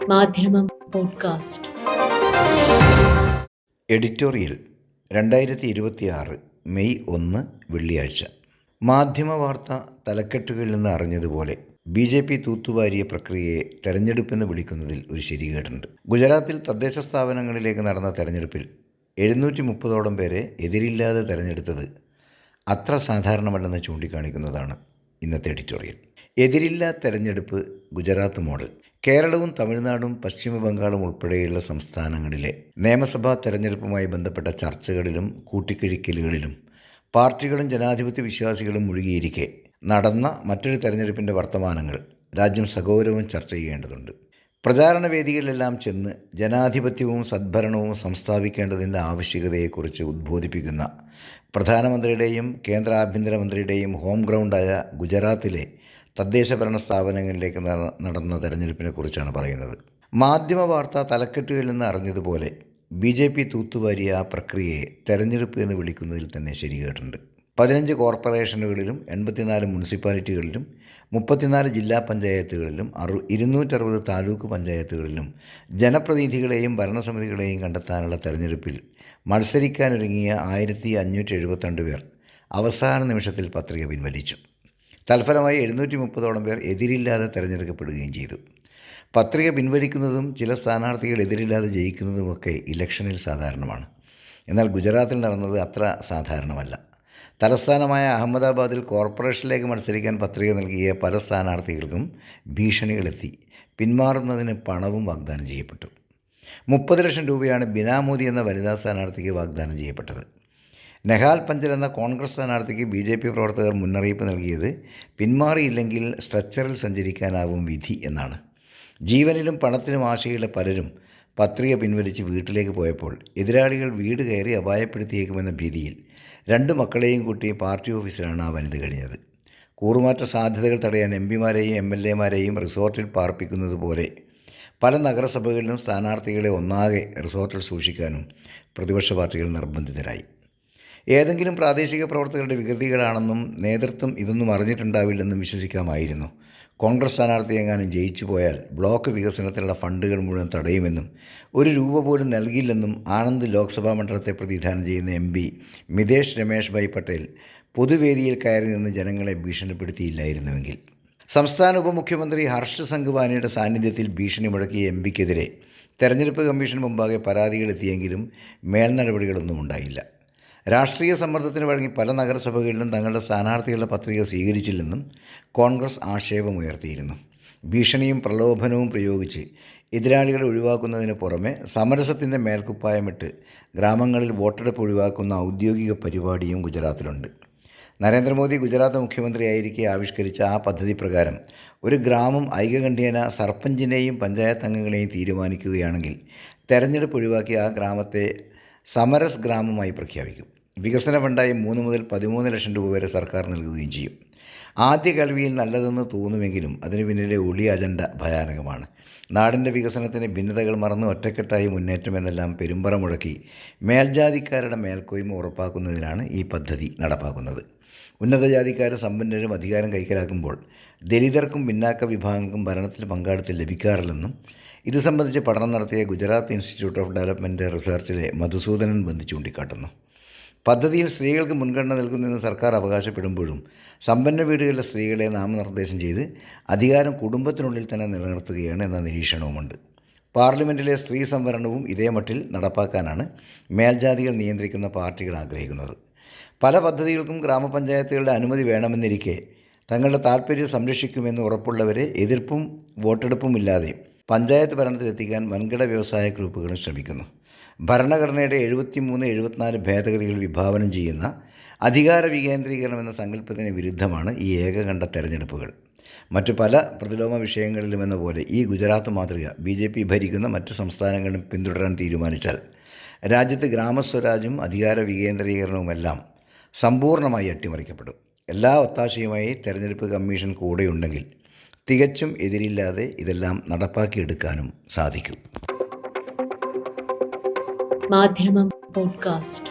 മാധ്യമം podcast. Editorial 2026 May 1 വെള്ളിയാഴ്ച. മാധ്യമവാർത്ത തലക്കെട്ടുകളിൽ നിന്ന് അറിഞ്ഞതുപോലെ BJP തൂത്തുവാരിയ പ്രക്രിയയെ തെരഞ്ഞെടുപ്പെന്ന് വിളിക്കുന്നതിൽ ഒരു ശരികേടുണ്ട്. ഗുജറാത്തിൽ തദ്ദേശ സ്ഥാപനങ്ങളിലേക്ക് നടന്ന തെരഞ്ഞെടുപ്പിൽ 730ഓളം പേരെ എതിരില്ലാതെ തെരഞ്ഞെടുത്തത് അത്ര സാധാരണമല്ലെന്ന് ചൂണ്ടിക്കാണിക്കുന്നതാണ് ഇന്നത്തെ എഡിറ്റോറിയൽ. എതിരില്ലാ തെരഞ്ഞെടുപ്പ് ഗുജറാത്ത് മോഡൽ. കേരളവും തമിഴ്നാടും പശ്ചിമ ബംഗാളും ഉൾപ്പെടെയുള്ള സംസ്ഥാനങ്ങളിലെ നിയമസഭാ തെരഞ്ഞെടുപ്പുമായി ബന്ധപ്പെട്ട ചർച്ചകളിലും കൂട്ടിക്കിഴിക്കലുകളിലും പാർട്ടികളും ജനാധിപത്യ വിശ്വാസികളും മുഴുകിയിരിക്കെ നടന്ന മറ്റൊരു തെരഞ്ഞെടുപ്പിൻ്റെ വർത്തമാനങ്ങൾ രാജ്യം സഗൗരവം ചർച്ച ചെയ്യേണ്ടതുണ്ട്. പ്രചാരണ വേദികളിലെല്ലാം ചെന്ന് ജനാധിപത്യവും സദ്ഭരണവും സംസ്ഥാപിക്കേണ്ടതിൻ്റെ ആവശ്യകതയെക്കുറിച്ച് ഉദ്ബോധിപ്പിക്കുന്ന പ്രധാനമന്ത്രിയുടെയും കേന്ദ്ര ആഭ്യന്തരമന്ത്രിയുടെയും ഹോം ഗ്രൗണ്ടായ ഗുജറാത്തിലെ തദ്ദേശഭരണ സ്ഥാപനങ്ങളിലേക്ക് നടന്ന തെരഞ്ഞെടുപ്പിനെക്കുറിച്ചാണ് പറയുന്നത്. മാധ്യമ വാർത്ത തലക്കെട്ടുകളിൽ നിന്ന് അറിഞ്ഞതുപോലെ BJP തൂത്തുവാരിയ ആ പ്രക്രിയയെ തെരഞ്ഞെടുപ്പ് എന്ന് വിളിക്കുന്നതിൽ തന്നെ ശരികേടുണ്ട്. 15 കോർപ്പറേഷനുകളിലും 84 മുനിസിപ്പാലിറ്റികളിലും 34 ജില്ലാ പഞ്ചായത്തുകളിലും 260 താലൂക്ക് പഞ്ചായത്തുകളിലും ജനപ്രതിനിധികളെയും ഭരണസമിതികളെയും കണ്ടെത്താനുള്ള തെരഞ്ഞെടുപ്പിൽ മത്സരിക്കാനൊരുങ്ങിയ 1572 പേർ അവസാന നിമിഷത്തിൽ പത്രിക പിൻവലിച്ചു. തൽഫലമായി 730ഓളം പേർ എതിരില്ലാതെ തിരഞ്ഞെടുക്കപ്പെടുകയും ചെയ്തു. പത്രിക പിൻവലിക്കുന്നതും ചില സ്ഥാനാർത്ഥികൾ എതിരില്ലാതെ ജയിക്കുന്നതുമൊക്കെ ഇലക്ഷനിൽ സാധാരണമാണ്. എന്നാൽ ഗുജറാത്തിൽ നടന്നത് അത്ര സാധാരണമല്ല. തലസ്ഥാനമായ അഹമ്മദാബാദിൽ കോർപ്പറേഷനിലേക്ക് മത്സരിക്കാൻ പത്രിക നൽകിയ പല സ്ഥാനാർത്ഥികൾക്കും ഭീഷണികളെത്തി. പിന്മാറുന്നതിന് പണവും വാഗ്ദാനം ചെയ്യപ്പെട്ടു. 30 ലക്ഷം രൂപയാണ് ബിനാ മോദി എന്ന വനിതാ സ്ഥാനാർത്ഥിക്ക് വാഗ്ദാനം ചെയ്യപ്പെട്ടത്. നെഹാൽ പഞ്ചൽ എന്ന കോൺഗ്രസ് സ്ഥാനാർത്ഥിക്ക് BJP പ്രവർത്തകർ മുന്നറിയിപ്പ് നൽകിയത് പിന്മാറിയില്ലെങ്കിൽ സ്ട്രെച്ചറിൽ സഞ്ചരിക്കാനാവും വിധി എന്നാണ്. ജീവനിലും പണത്തിനും ആശയുള്ള പലരും പത്രിക പിൻവലിച്ച് വീട്ടിലേക്ക് പോയപ്പോൾ എതിരാളികൾ വീട് കയറി അപായപ്പെടുത്തിയേക്കുമെന്ന ഭീതിയിൽ 2 മക്കളെയും കൂട്ടി പാർട്ടി ഓഫീസിലാണ് ആ വനിത കഴിഞ്ഞത്. കൂറുമാറ്റ സാധ്യതകൾ തടയാൻ MPമാരെയും MLAമാരെയും റിസോർട്ടിൽ പാർപ്പിക്കുന്നത് പോലെ പല നഗരസഭകളിലും സ്ഥാനാർത്ഥികളെ ഒന്നാകെ റിസോർട്ടിൽ സൂക്ഷിക്കാനും പ്രതിപക്ഷ പാർട്ടികൾ നിർബന്ധിതരായി. ഏതെങ്കിലും പ്രാദേശിക പ്രവർത്തകരുടെ വികൃതികളാണെന്നും നേതൃത്വം ഇതൊന്നും അറിഞ്ഞിട്ടുണ്ടാവില്ലെന്നും വിശ്വസിക്കാമായിരുന്നു. കോൺഗ്രസ് സ്ഥാനാർത്ഥി എങ്ങാനും ജയിച്ചു പോയാൽ ബ്ലോക്ക് വികസനത്തിനുള്ള ഫണ്ടുകൾ മുഴുവൻ തടയുമെന്നും 1 രൂപ പോലും നൽകില്ലെന്നും ആനന്ദ് ലോക്സഭാ മണ്ഡലത്തെ പ്രതിനിധാനം ചെയ്യുന്ന MP മിതേഷ് രമേഷ് ഭായ് പട്ടേൽ പൊതുവേദിയിൽ കയറി നിന്ന് ജനങ്ങളെ ഭീഷണിപ്പെടുത്തിയില്ലായിരുന്നുവെങ്കിൽ. സംസ്ഥാന ഉപമുഖ്യമന്ത്രി ഹർഷ് സംഘ്വാനിയുടെ സാന്നിധ്യത്തിൽ ഭീഷണി മുഴക്കിയ MPക്കെതിരെ തെരഞ്ഞെടുപ്പ് കമ്മീഷൻ മുമ്പാകെ പരാതികളെത്തിയെങ്കിലും മേൽനടപടികളൊന്നും ഉണ്ടായില്ല. രാഷ്ട്രീയ സമ്മർദ്ദത്തിന് വഴങ്ങി പല നഗരസഭകളിലും തങ്ങളുടെ സ്ഥാനാർത്ഥികളുടെ പത്രിക സ്വീകരിച്ചില്ലെന്നും കോൺഗ്രസ് ആക്ഷേപമുയർത്തിയിരുന്നു. ഭീഷണിയും പ്രലോഭനവും പ്രയോഗിച്ച് എതിരാളികളെ ഒഴിവാക്കുന്നതിന് പുറമെ സമരസത്തിൻ്റെ മേൽക്കുപ്പായമിട്ട് ഗ്രാമങ്ങളിൽ വോട്ടെടുപ്പ് ഒഴിവാക്കുന്ന ഔദ്യോഗിക പരിപാടിയും ഗുജറാത്തിലുണ്ട്. നരേന്ദ്രമോദി ഗുജറാത്ത് മുഖ്യമന്ത്രിയായിരിക്കെ ആവിഷ്കരിച്ച ആ പദ്ധതി പ്രകാരം ഒരു ഗ്രാമം ഐകകണ്ഠ്യേന സർപഞ്ചിനെയും പഞ്ചായത്ത് അംഗങ്ങളെയും തീരുമാനിക്കുകയാണെങ്കിൽ തെരഞ്ഞെടുപ്പ് ഒഴിവാക്കി ആ ഗ്രാമത്തെ സമരസ് ഗ്രാമമായി പ്രഖ്യാപിക്കും. വികസന ഫണ്ടായി 3 മുതൽ 13 ലക്ഷം രൂപ വരെ സർക്കാർ നൽകുകയും ചെയ്യും. ആദ്യ കേൾവിയിൽ നല്ലതെന്ന് തോന്നുമെങ്കിലും അതിനു പിന്നിലെ ഒളി അജണ്ട ഭയാനകമാണ്. നാടിൻ്റെ വികസനത്തിന് ഭിന്നതകൾ മറന്ന് ഒറ്റക്കെട്ടായി മുന്നേറ്റം എന്നെല്ലാം പെരുമ്പറ മുഴക്കി മേൽജാതിക്കാരുടെ മേൽക്കോയ്മ ഉറപ്പാക്കുന്നതിനാണ് ഈ പദ്ധതി നടപ്പാക്കുന്നത്. ഉന്നത ജാതിക്കാരും സമ്പന്നരും അധികാരം കൈക്കലാക്കുമ്പോൾ ദലിതർക്കും പിന്നാക്ക വിഭാഗങ്ങൾക്കും ഭരണത്തിൽ പങ്കാളിത്തം ലഭിക്കാറില്ലെന്നും ഇത് സംബന്ധിച്ച് പഠനം നടത്തിയ ഗുജറാത്ത് ഇൻസ്റ്റിറ്റ്യൂട്ട് ഓഫ് ഡെവലപ്മെൻറ്റ് റിസർച്ചിലെ മധുസൂദനൻ ബന്ധു ചൂണ്ടിക്കാട്ടുന്നു. പദ്ധതിയിൽ സ്ത്രീകൾക്ക് മുൻഗണന നൽകുന്നതെന്ന് സർക്കാർ അവകാശപ്പെടുമ്പോഴും സമ്പന്ന വീടുകളിലെ സ്ത്രീകളെ നാമനിർദ്ദേശം ചെയ്ത് അധികാരം കുടുംബത്തിനുള്ളിൽ തന്നെ നിലനിർത്തുകയാണ് എന്ന നിരീക്ഷണവുമുണ്ട്. പാർലമെൻറ്റിലെ സ്ത്രീ സംവരണവും ഇതേ മട്ടിൽ നടപ്പാക്കാനാണ് മേൽജാതികൾ നിയന്ത്രിക്കുന്ന പാർട്ടികൾ ആഗ്രഹിക്കുന്നത്. പല പദ്ധതികൾക്കും ഗ്രാമപഞ്ചായത്തുകളുടെ അനുമതി വേണമെന്നിരിക്കെ തങ്ങളുടെ താൽപ്പര്യം സംരക്ഷിക്കുമെന്ന് ഉറപ്പുള്ളവരെ എതിർപ്പും വോട്ടെടുപ്പുമില്ലാതെ പഞ്ചായത്ത് ഭരണത്തിലെത്തിക്കാൻ വൻകിട വ്യവസായ ഗ്രൂപ്പുകളും ശ്രമിക്കുന്നു. ഭരണഘടനയുടെ 73, 74 ഭേദഗതികൾ വിഭാവനം ചെയ്യുന്ന അധികാര വികേന്ദ്രീകരണം എന്ന സങ്കല്പത്തിന് വിരുദ്ധമാണ് ഈ ഏകകണ്ഠ തെരഞ്ഞെടുപ്പുകൾ. മറ്റു പല പ്രതിലോമ വിഷയങ്ങളിലുമെന്ന പോലെ ഈ ഗുജറാത്ത് മാതൃക BJP ഭരിക്കുന്ന മറ്റ് സംസ്ഥാനങ്ങളും പിന്തുടരാൻ തീരുമാനിച്ചാൽ രാജ്യത്ത് ഗ്രാമസ്വരാജും അധികാര വികേന്ദ്രീകരണവുമെല്ലാം സമ്പൂർണ്ണമായി അട്ടിമറിക്കപ്പെടും. എല്ലാ ഒത്താശയുമായി തെരഞ്ഞെടുപ്പ് കമ്മീഷൻ കൂടെയുണ്ടെങ്കിൽ തികച്ചും എതിരില്ലാതെ ഇതെല്ലാം നടപ്പാക്കിയെടുക്കാനും സാധിക്കും. മാധ്യമം പോഡ്കാസ്റ്റ്.